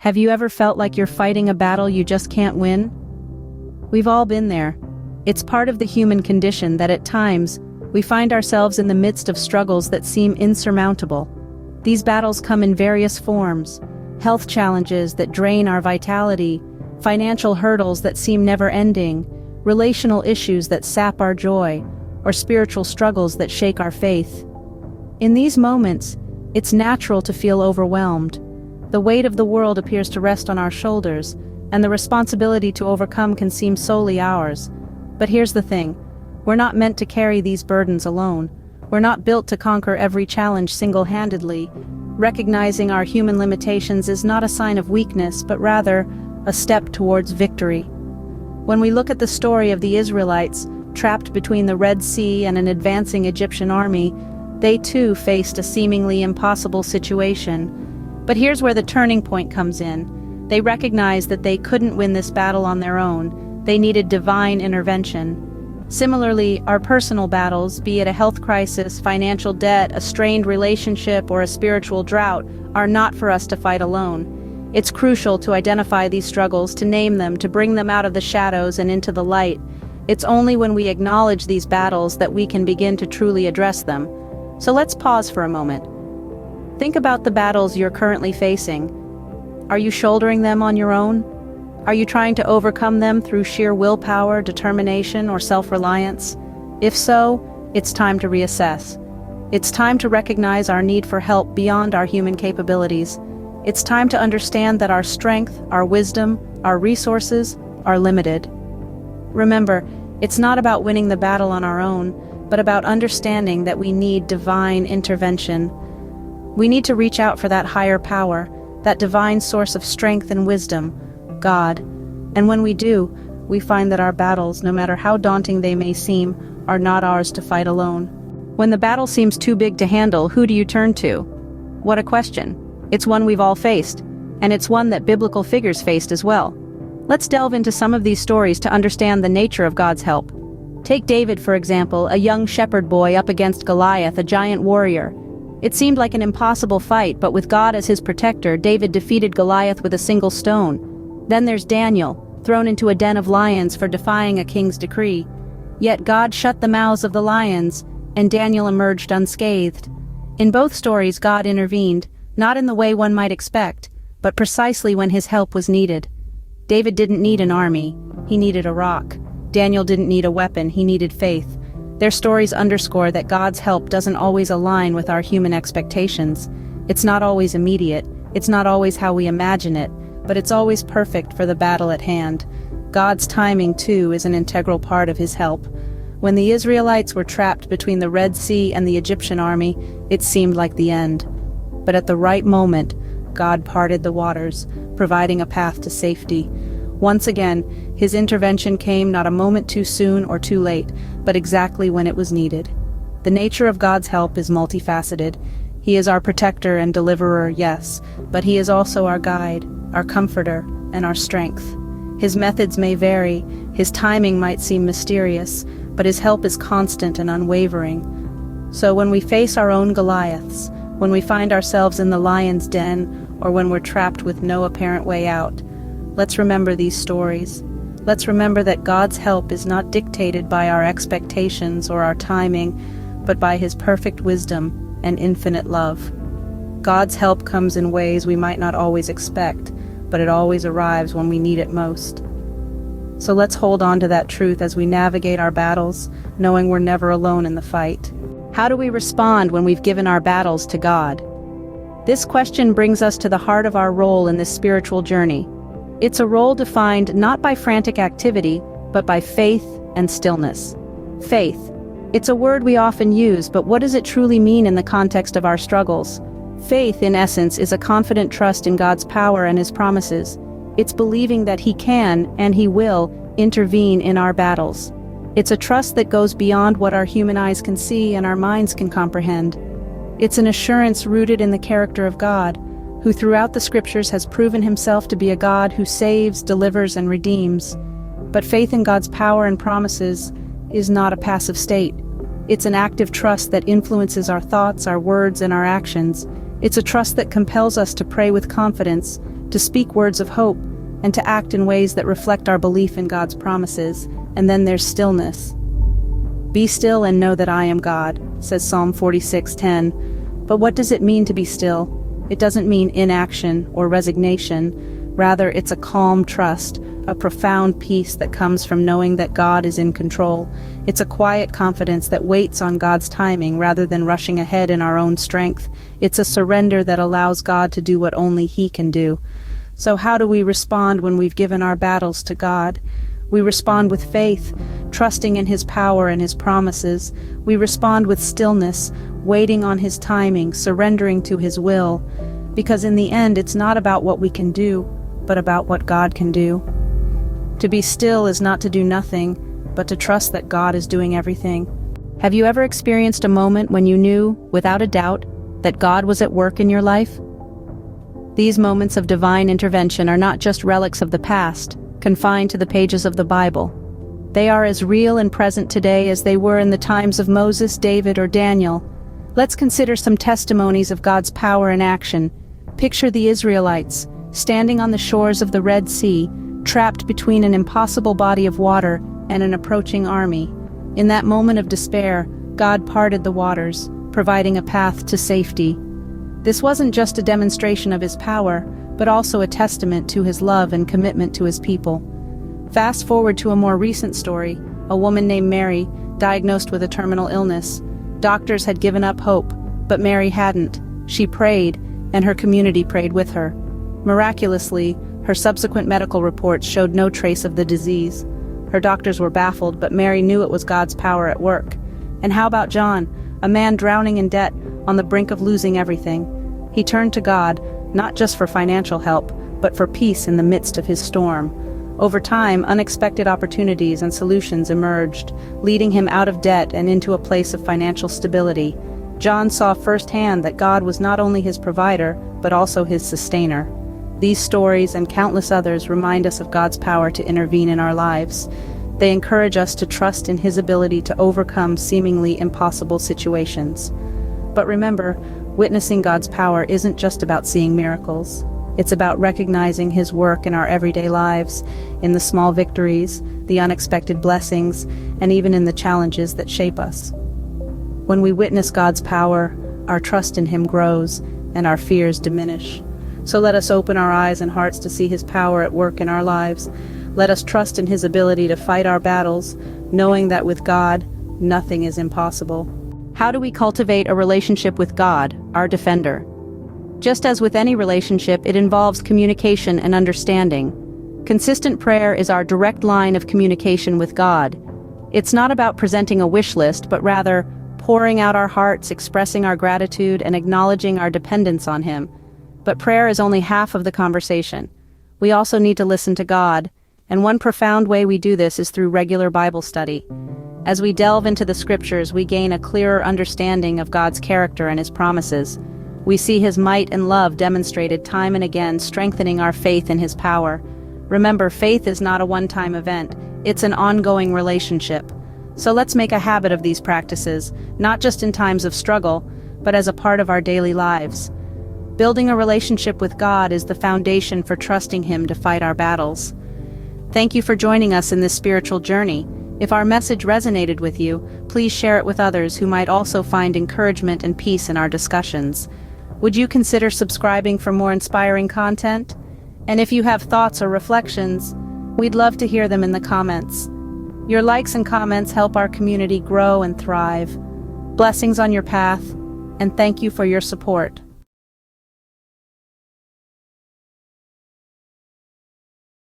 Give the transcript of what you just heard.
Have you ever felt like you're fighting a battle you just can't win? We've all been there. It's part of the human condition that at times, we find ourselves in the midst of struggles that seem insurmountable. These battles come in various forms: health challenges that drain our vitality, financial hurdles that seem never-ending, relational issues that sap our joy, or spiritual struggles that shake our faith. In these moments, it's natural to feel overwhelmed. The weight of the world appears to rest on our shoulders, and the responsibility to overcome can seem solely ours. But here's the thing: we're not meant to carry these burdens alone. We're not built to conquer every challenge single-handedly. Recognizing our human limitations is not a sign of weakness, but rather a step towards victory. When we look at the story of the Israelites, trapped between the Red Sea and an advancing Egyptian army, they too faced a seemingly impossible situation. But here's where the turning point comes in. They recognized that they couldn't win this battle on their own. They needed divine intervention. Similarly, our personal battles, be it a health crisis, financial debt, a strained relationship, or a spiritual drought, are not for us to fight alone. It's crucial to identify these struggles, to name them, to bring them out of the shadows and into the light. It's only when we acknowledge these battles that we can begin to truly address them. So let's pause for a moment. Think about the battles you're currently facing. Are you shouldering them on your own? Are you trying to overcome them through sheer willpower, determination, or self-reliance? If so, it's time to reassess. It's time to recognize our need for help beyond our human capabilities. It's time to understand that our strength, our wisdom, our resources are limited. Remember, it's not about winning the battle on our own, but about understanding that we need divine intervention. We need to reach out for that higher power, that divine source of strength and wisdom, God. And when we do, we find that our battles, no matter how daunting they may seem, are not ours to fight alone. When the battle seems too big to handle, who do you turn to? What a question. It's one we've all faced, and it's one that biblical figures faced as well. Let's delve into some of these stories to understand the nature of God's help. Take David, for example, a young shepherd boy up against Goliath, a giant warrior. It seemed like an impossible fight, but with God as his protector, David defeated Goliath with a single stone. Then there's Daniel, thrown into a den of lions for defying a king's decree. Yet God shut the mouths of the lions, and Daniel emerged unscathed. In both stories, God intervened, not in the way one might expect, but precisely when his help was needed. David didn't need an army, he needed a rock. Daniel didn't need a weapon, he needed faith. Their stories underscore that God's help doesn't always align with our human expectations. It's not always immediate, it's not always how we imagine it, but it's always perfect for the battle at hand. God's timing, too, is an integral part of his help. When the Israelites were trapped between the Red Sea and the Egyptian army, it seemed like the end. But at the right moment, God parted the waters, providing a path to safety. Once again, his intervention came not a moment too soon or too late, but exactly when it was needed. The nature of God's help is multifaceted. He is our protector and deliverer, yes, but he is also our guide, our comforter, and our strength. His methods may vary, his timing might seem mysterious, but his help is constant and unwavering. So when we face our own Goliaths, when we find ourselves in the lion's den, or when we're trapped with no apparent way out, let's remember these stories. Let's remember that God's help is not dictated by our expectations or our timing, but by his perfect wisdom and infinite love. God's help comes in ways we might not always expect, but it always arrives when we need it most. So let's hold on to that truth as we navigate our battles, knowing we're never alone in the fight. How do we respond when we've given our battles to God? This question brings us to the heart of our role in this spiritual journey. It's a role defined not by frantic activity, but by faith and stillness. Faith. It's a word we often use, but what does it truly mean in the context of our struggles? Faith, in essence, is a confident trust in God's power and his promises. It's believing that he can, and he will, intervene in our battles. It's a trust that goes beyond what our human eyes can see and our minds can comprehend. It's an assurance rooted in the character of God, who throughout the scriptures has proven himself to be a God who saves, delivers, and redeems. But faith in God's power and promises is not a passive state. It's an active trust that influences our thoughts, our words, and our actions. It's a trust that compels us to pray with confidence, to speak words of hope, and to act in ways that reflect our belief in God's promises. And then there's stillness. Be still and know that I am God, says Psalm 46:10. But what does it mean to be still? It doesn't mean inaction or resignation. Rather, it's a calm trust, a profound peace that comes from knowing that God is in control. It's a quiet confidence that waits on God's timing rather than rushing ahead in our own strength. It's a surrender that allows God to do what only He can do. So how do we respond when we've given our battles to God? We respond with faith, trusting in His power and His promises. We respond with stillness, waiting on His timing, surrendering to His will. Because in the end, it's not about what we can do, but about what God can do. To be still is not to do nothing, but to trust that God is doing everything. Have you ever experienced a moment when you knew, without a doubt, that God was at work in your life? These moments of divine intervention are not just relics of the past, confined to the pages of the Bible. They are as real and present today as they were in the times of Moses, David, or Daniel. Let's consider some testimonies of God's power in action. Picture the Israelites, standing on the shores of the Red Sea, trapped between an impossible body of water and an approaching army. In that moment of despair, God parted the waters, providing a path to safety. This wasn't just a demonstration of His power, but also a testament to His love and commitment to His people. Fast forward to a more recent story, a woman named Mary, diagnosed with a terminal illness. Doctors had given up hope, but Mary hadn't. She prayed, and her community prayed with her. Miraculously, her subsequent medical reports showed no trace of the disease. Her doctors were baffled, but Mary knew it was God's power at work. And how about John, a man drowning in debt, on the brink of losing everything? He turned to God, not just for financial help, but for peace in the midst of his storm. Over time, unexpected opportunities and solutions emerged, leading him out of debt and into a place of financial stability. John saw firsthand that God was not only his provider, but also his sustainer. These stories and countless others remind us of God's power to intervene in our lives. They encourage us to trust in His ability to overcome seemingly impossible situations. But remember, witnessing God's power isn't just about seeing miracles. It's about recognizing His work in our everyday lives, in the small victories, the unexpected blessings, and even in the challenges that shape us. When we witness God's power, our trust in Him grows, and our fears diminish. So let us open our eyes and hearts to see His power at work in our lives. Let us trust in His ability to fight our battles, knowing that with God, nothing is impossible. How do we cultivate a relationship with God, our defender? Just as with any relationship, it involves communication and understanding. Consistent prayer is our direct line of communication with God. It's not about presenting a wish list, but rather pouring out our hearts, expressing our gratitude, and acknowledging our dependence on Him. But prayer is only half of the conversation. We also need to listen to God, and one profound way we do this is through regular Bible study. As we delve into the Scriptures, we gain a clearer understanding of God's character and His promises. We see His might and love demonstrated time and again, strengthening our faith in His power. Remember, faith is not a one-time event, it's an ongoing relationship. So let's make a habit of these practices, not just in times of struggle, but as a part of our daily lives. Building a relationship with God is the foundation for trusting Him to fight our battles. Thank you for joining us in this spiritual journey. If our message resonated with you, please share it with others who might also find encouragement and peace in our discussions. Would you consider subscribing for more inspiring content? And if you have thoughts or reflections, we'd love to hear them in the comments. Your likes and comments help our community grow and thrive. Blessings on your path, and thank you for your support.